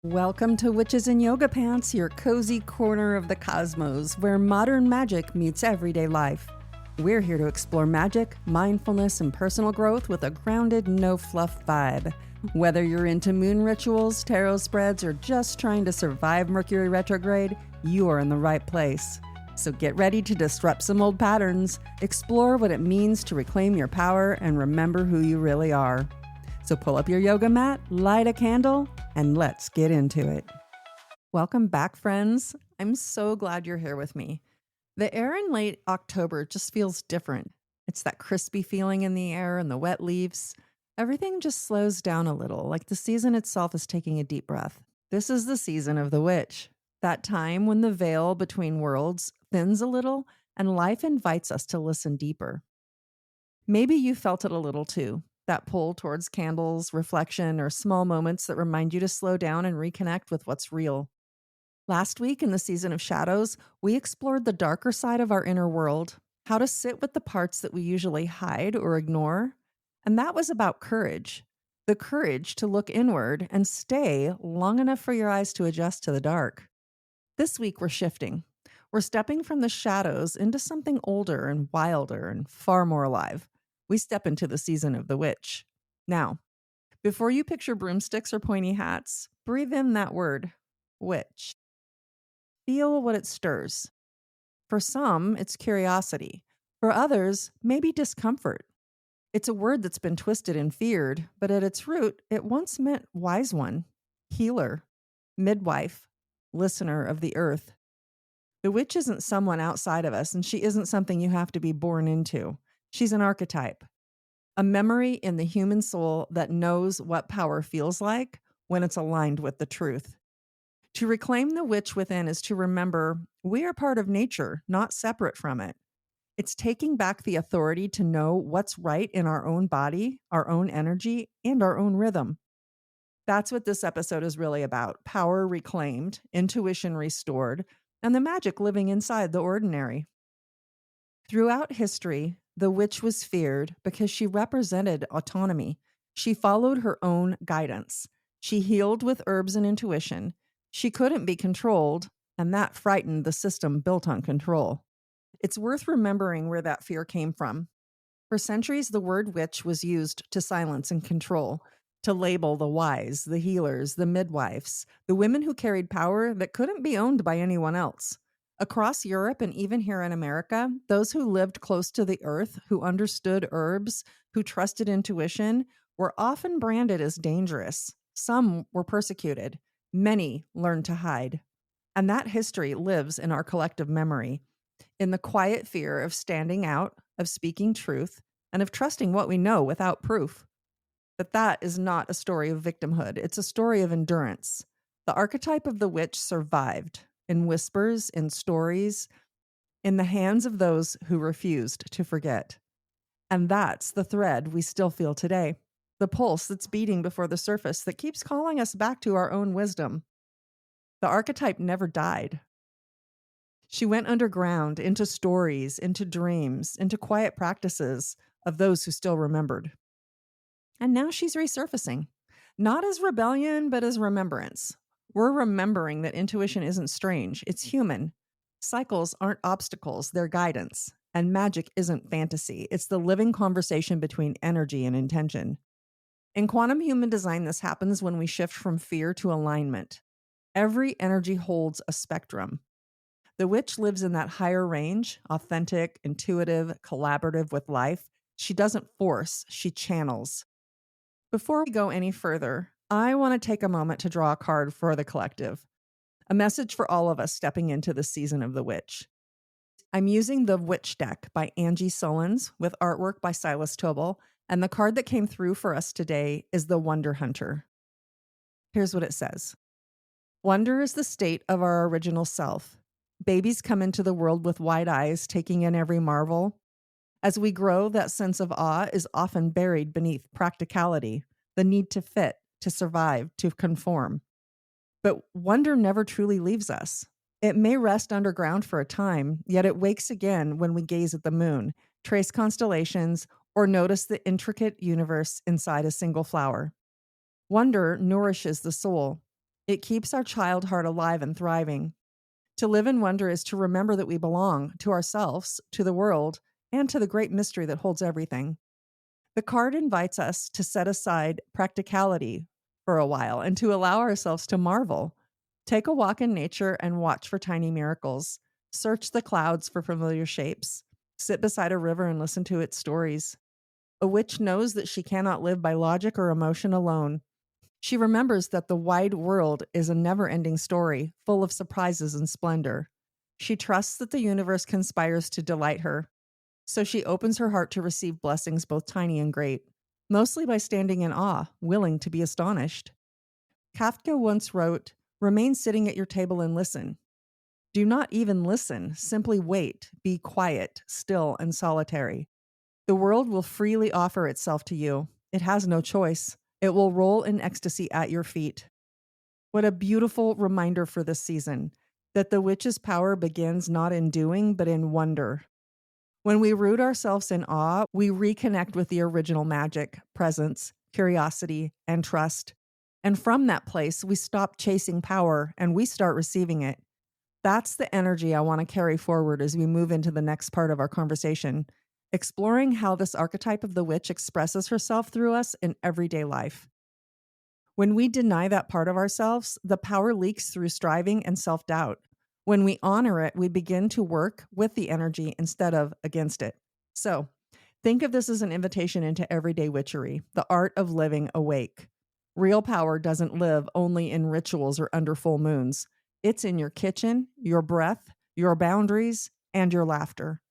Welcome to Witches in Yoga Pants, your cozy corner of the cosmos where modern magic meets everyday life. We're here to explore magic, mindfulness, and personal growth with a grounded, no-fluff vibe. Whether you're into moon rituals, tarot spreads, or just trying to survive Mercury retrograde, you are in the right place. So get ready to disrupt some old patterns, explore what it means to reclaim your power, and remember who you really are. So pull up your yoga mat, light a candle, and let's get into it. Welcome back, friends. I'm so glad you're here with me. The air in late October just feels different. It's that crispy feeling in the air and the wet leaves. Everything just slows down a little, like the season itself is taking a deep breath. This is the season of the witch, that time when the veil between worlds thins a little and life invites us to listen deeper. Maybe you felt it a little too. That pull towards candles, reflection, or small moments that remind you to slow down and reconnect with what's real. Last week in the season of shadows, we explored the darker side of our inner world, how to sit with the parts that we usually hide or ignore. And that was about courage. The courage to look inward and stay long enough for your eyes to adjust to the dark. This week we're shifting. We're stepping from the shadows into something older and wilder and far more alive. We step into the season of the witch. Now, before you picture broomsticks or pointy hats, breathe in that word, witch. Feel what it stirs. For some, it's curiosity. For others, maybe discomfort. It's a word that's been twisted and feared, but at its root, it once meant wise one, healer, midwife, listener of the earth. The witch isn't someone outside of us, and she isn't something you have to be born into. She's an archetype, a memory in the human soul that knows what power feels like when it's aligned with the truth. To reclaim the witch within is to remember we are part of nature, not separate from it. It's taking back the authority to know what's right in our own body, our own energy, and our own rhythm. That's what this episode is really about: power reclaimed, intuition restored, and the magic living inside the ordinary. Throughout history, the witch was feared because she represented autonomy. She followed her own guidance. She healed with herbs and intuition. She couldn't be controlled, and that frightened the system built on control. It's worth remembering where that fear came from. For centuries, the word witch was used to silence and control, to label the wise, the healers, the midwives, the women who carried power that couldn't be owned by anyone else. Across Europe and even here in America, those who lived close to the earth, who understood herbs, who trusted intuition, were often branded as dangerous. Some were persecuted. Many learned to hide. And that history lives in our collective memory, in the quiet fear of standing out, of speaking truth, and of trusting what we know without proof. But that is not a story of victimhood. It's a story of endurance. The archetype of the witch survived in whispers, in stories, in the hands of those who refused to forget. And that's the thread we still feel today, the pulse that's beating before the surface that keeps calling us back to our own wisdom. The archetype never died. She went underground, into stories, into dreams, into quiet practices of those who still remembered. And now she's resurfacing, not as rebellion, but as remembrance. We're remembering that intuition isn't strange, it's human. Cycles aren't obstacles, they're guidance. And magic isn't fantasy, it's the living conversation between energy and intention. In quantum human design, this happens when we shift from fear to alignment. Every energy holds a spectrum. The witch lives in that higher range, authentic, intuitive, collaborative with life. She doesn't force, she channels. Before we go any further, I want to take a moment to draw a card for the collective, a message for all of us stepping into the season of the witch. I'm using the Witch deck by Angi Sullens with artwork by Silas Toball, and the card that came through for us today is the Wonder Hunter. Here's what it says. Wonder is the state of our original self. Babies come into the world with wide eyes, taking in every marvel. As we grow, that sense of awe is often buried beneath practicality, the need to fit, to survive, to conform. But wonder never truly leaves us. It may rest underground for a time, yet it wakes again when we gaze at the moon, trace constellations, or notice the intricate universe inside a single flower. Wonder nourishes the soul. It keeps our child heart alive and thriving. To live in wonder is to remember that we belong to ourselves, to the world, and to the great mystery that holds everything. The card invites us to set aside practicality for a while and to allow ourselves to marvel. Take a walk in nature and watch for tiny miracles. Search the clouds for familiar shapes. Sit beside a river and listen to its stories. A witch knows that she cannot live by logic or emotion alone. She remembers that the wide world is a never-ending story, full of surprises and splendor. She trusts that the universe conspires to delight her, so she opens her heart to receive blessings both tiny and great, mostly by standing in awe, willing to be astonished. Kafka once wrote, "Remain sitting at your table and listen. Do not even listen, simply wait, be quiet, still, and solitary. The world will freely offer itself to you. It has no choice. It will roll in ecstasy at your feet." What a beautiful reminder for this season, that the witch's power begins not in doing, but in wonder. When we root ourselves in awe, we reconnect with the original magic, presence, curiosity, and trust. And from that place, we stop chasing power and we start receiving it. That's the energy I want to carry forward as we move into the next part of our conversation, exploring how this archetype of the witch expresses herself through us in everyday life. When we deny that part of ourselves, the power leaks through striving and self-doubt. When we honor it, we begin to work with the energy instead of against it. So, think of this as an invitation into everyday witchery, the art of living awake. Real power doesn't live only in rituals or under full moons. It's in your kitchen, your breath, your boundaries, and your laughter.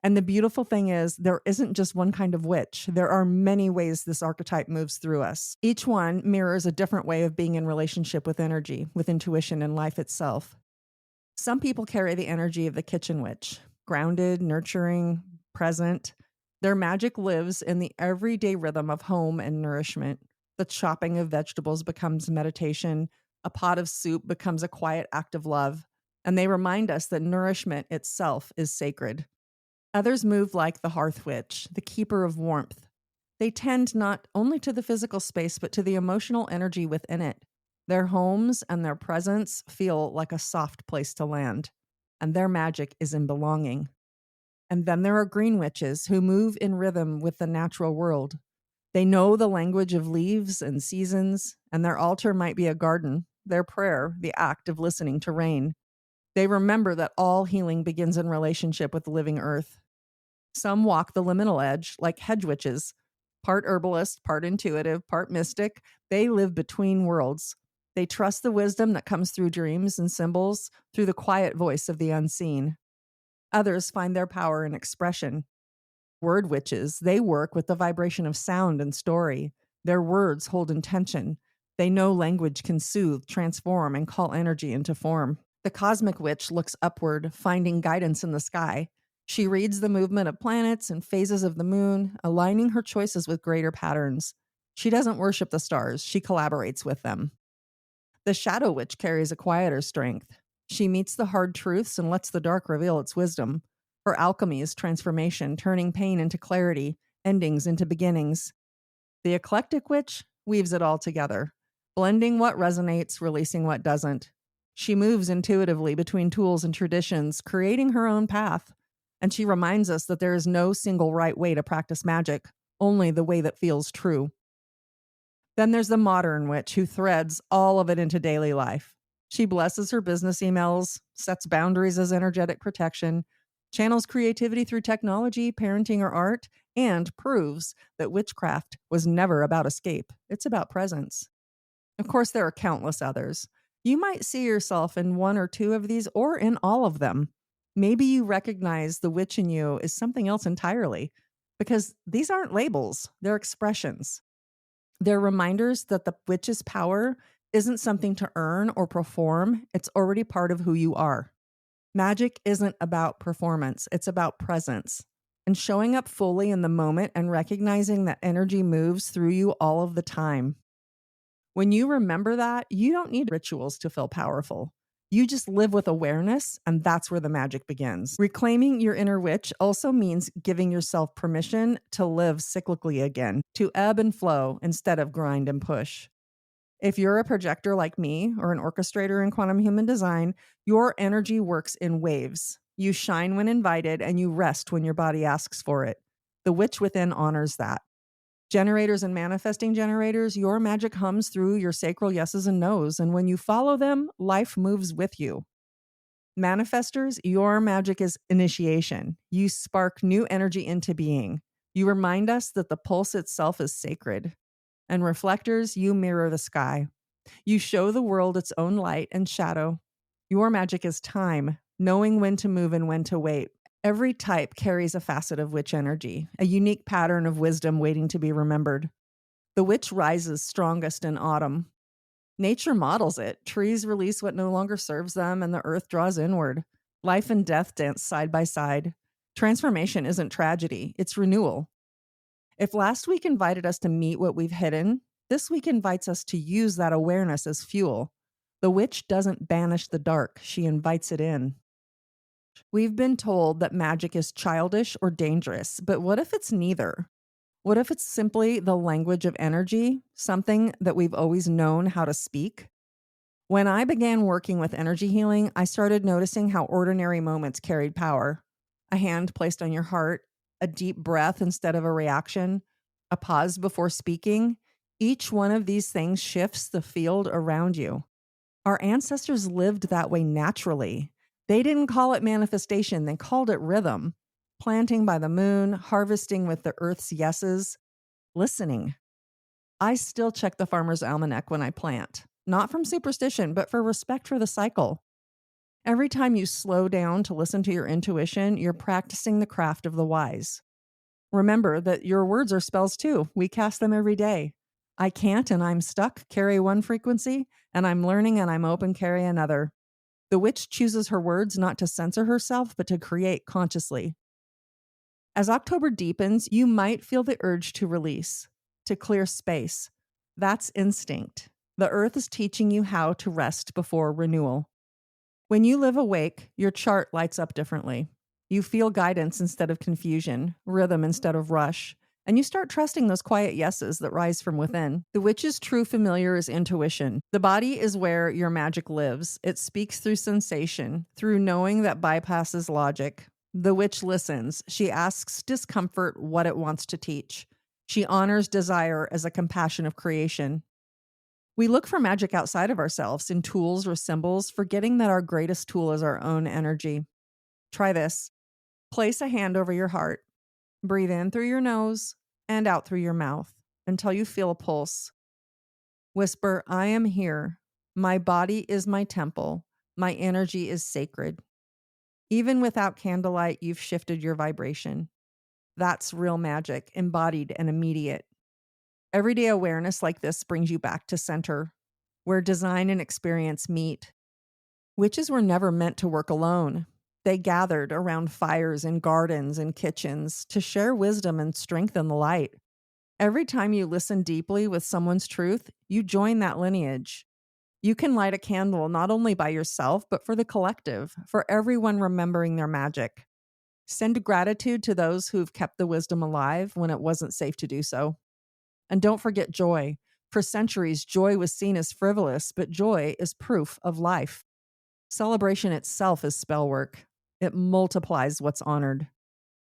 And the beautiful thing is, there isn't just one kind of witch. There are many ways this archetype moves through us. Each one mirrors a different way of being in relationship with energy, with intuition, and life itself. Some people carry the energy of the kitchen witch, grounded, nurturing, present. Their magic lives in the everyday rhythm of home and nourishment. The chopping of vegetables becomes meditation. A pot of soup becomes a quiet act of love. And they remind us that nourishment itself is sacred. Others move like the hearth witch, the keeper of warmth. They tend not only to the physical space, but to the emotional energy within it. Their homes and their presence feel like a soft place to land, and their magic is in belonging. And then there are green witches who move in rhythm with the natural world. They know the language of leaves and seasons, and their altar might be a garden, their prayer, the act of listening to rain. They remember that all healing begins in relationship with the living earth. Some walk the liminal edge like hedge witches, part herbalist, part intuitive, part mystic. They live between worlds. They trust the wisdom that comes through dreams and symbols, through the quiet voice of the unseen. Others find their power in expression. Word witches, they work with the vibration of sound and story. Their words hold intention. They know language can soothe, transform, and call energy into form. The cosmic witch looks upward, finding guidance in the sky. She reads the movement of planets and phases of the moon, aligning her choices with greater patterns. She doesn't worship the stars, she collaborates with them. The shadow witch carries a quieter strength. She meets the hard truths and lets the dark reveal its wisdom. Her alchemy is transformation, turning pain into clarity, endings into beginnings. The eclectic witch weaves it all together, blending what resonates, releasing what doesn't. She moves intuitively between tools and traditions, creating her own path. And she reminds us that there is no single right way to practice magic, only the way that feels true. Then there's the modern witch who threads all of it into daily life. She blesses her business emails, sets boundaries as energetic protection, channels creativity through technology, parenting, or art, and proves that witchcraft was never about escape. It's about presence. Of course, there are countless others. You might see yourself in one or two of these or in all of them. Maybe you recognize the witch in you is something else entirely, because these aren't labels, they're expressions. They're reminders that the witch's power isn't something to earn or perform, it's already part of who you are. Magic isn't about performance, it's about presence. And showing up fully in the moment and recognizing that energy moves through you all of the time. When you remember that, you don't need rituals to feel powerful. You just live with awareness, and that's where the magic begins. Reclaiming your inner witch also means giving yourself permission to live cyclically again, to ebb and flow instead of grind and push. If you're a projector like me or an orchestrator in quantum human design, your energy works in waves. You shine when invited and you rest when your body asks for it. The witch within honors that. Generators and manifesting generators, your magic hums through your sacral yeses and nos, and when you follow them, life moves with you. Manifestors, your magic is initiation. You spark new energy into being. You remind us that the pulse itself is sacred. And reflectors, you mirror the sky. You show the world its own light and shadow. Your magic is time, knowing when to move and when to wait. Every type carries a facet of witch energy, a unique pattern of wisdom waiting to be remembered. The witch rises strongest in autumn. Nature models it. Trees release what no longer serves them, and the earth draws inward. Life and death dance side by side. Transformation isn't tragedy, it's renewal. If last week invited us to meet what we've hidden, this week invites us to use that awareness as fuel. The witch doesn't banish the dark, she invites it in. We've been told that magic is childish or dangerous, but what if it's neither? What if it's simply the language of energy, something that we've always known how to speak? When I began working with energy healing, I started noticing how ordinary moments carried power. A hand placed on your heart, a deep breath instead of a reaction, a pause before speaking. Each one of these things shifts the field around you. Our ancestors lived that way naturally. They didn't call it manifestation, they called it rhythm. Planting by the moon, harvesting with the earth's yeses, listening. I still check the farmer's almanac when I plant, not from superstition, but for respect for the cycle. Every time you slow down to listen to your intuition, you're practicing the craft of the wise. Remember that your words are spells too. We cast them every day. I can't and I'm stuck carry one frequency, and I'm learning and I'm open carry another. The witch chooses her words not to censor herself, but to create consciously. As October deepens, you might feel the urge to release, to clear space. That's instinct. The earth is teaching you how to rest before renewal. When you live awake, your chart lights up differently. You feel guidance instead of confusion, rhythm instead of rush, and you start trusting those quiet yeses that rise from within. The witch's true familiar is intuition. The body is where your magic lives. It speaks through sensation, through knowing that bypasses logic. The witch listens. She asks discomfort what it wants to teach. She honors desire as a compassion of creation. We look for magic outside of ourselves, in tools or symbols, forgetting that our greatest tool is our own energy. Try this. Place a hand over your heart. Breathe in through your nose and out through your mouth until you feel a pulse. Whisper, I am here. My body is my temple. My energy is sacred. Even without candlelight, you've shifted your vibration. That's real magic, embodied and immediate. Everyday awareness like this brings you back to center, where design and experience meet. Witches were never meant to work alone. They gathered around fires in gardens and kitchens to share wisdom and strengthen the light. Every time you listen deeply with someone's truth, you join that lineage. You can light a candle not only by yourself, but for the collective, for everyone remembering their magic. Send gratitude to those who've kept the wisdom alive when it wasn't safe to do so. And don't forget joy. For centuries, joy was seen as frivolous, but joy is proof of life. Celebration itself is spell work. It multiplies what's honored.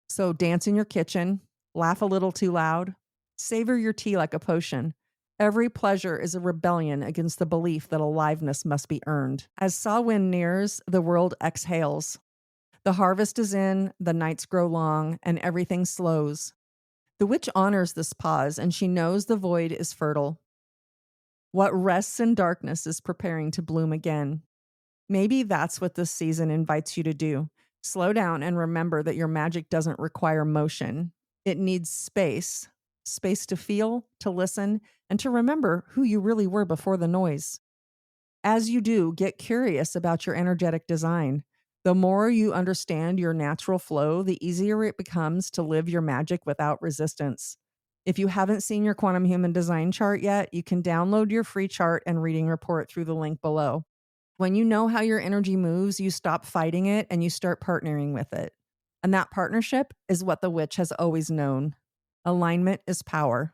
So dance in your kitchen, laugh a little too loud, savor your tea like a potion. Every pleasure is a rebellion against the belief that aliveness must be earned. As Samhain nears, the world exhales. The harvest is in, the nights grow long, and everything slows. The witch honors this pause, and she knows the void is fertile. What rests in darkness is preparing to bloom again. Maybe that's what this season invites you to do. Slow down and remember that your magic doesn't require motion. It needs space. Space to feel, to listen, and to remember who you really were before the noise. As you do, get curious about your energetic design. The more you understand your natural flow, the easier it becomes to live your magic without resistance. If you haven't seen your quantum human design chart yet, you can download your free chart and reading report through the link below. When you know how your energy moves, you stop fighting it and you start partnering with it. And that partnership is what the witch has always known. Alignment is power.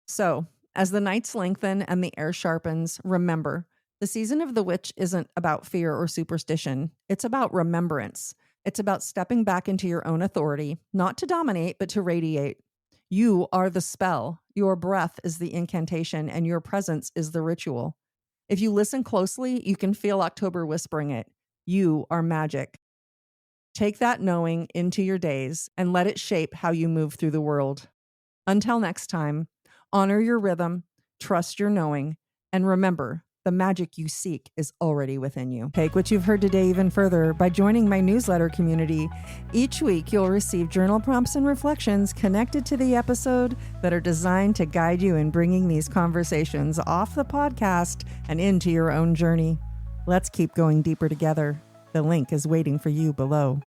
So, As the nights lengthen and the air sharpens, remember, the season of the witch isn't about fear or superstition. It's about remembrance. It's about stepping back into your own authority, not to dominate, but to radiate. You are the spell. Your breath is the incantation, and your presence is the ritual. If you listen closely, you can feel October whispering it. You are magic. Take that knowing into your days and let it shape how you move through the world. Until next time, honor your rhythm, trust your knowing, and remember, the magic you seek is already within you. Take what you've heard today even further by joining my newsletter community. Each week, you'll receive journal prompts and reflections connected to the episode that are designed to guide you in bringing these conversations off the podcast and into your own journey. Let's keep going deeper together. The link is waiting for you below.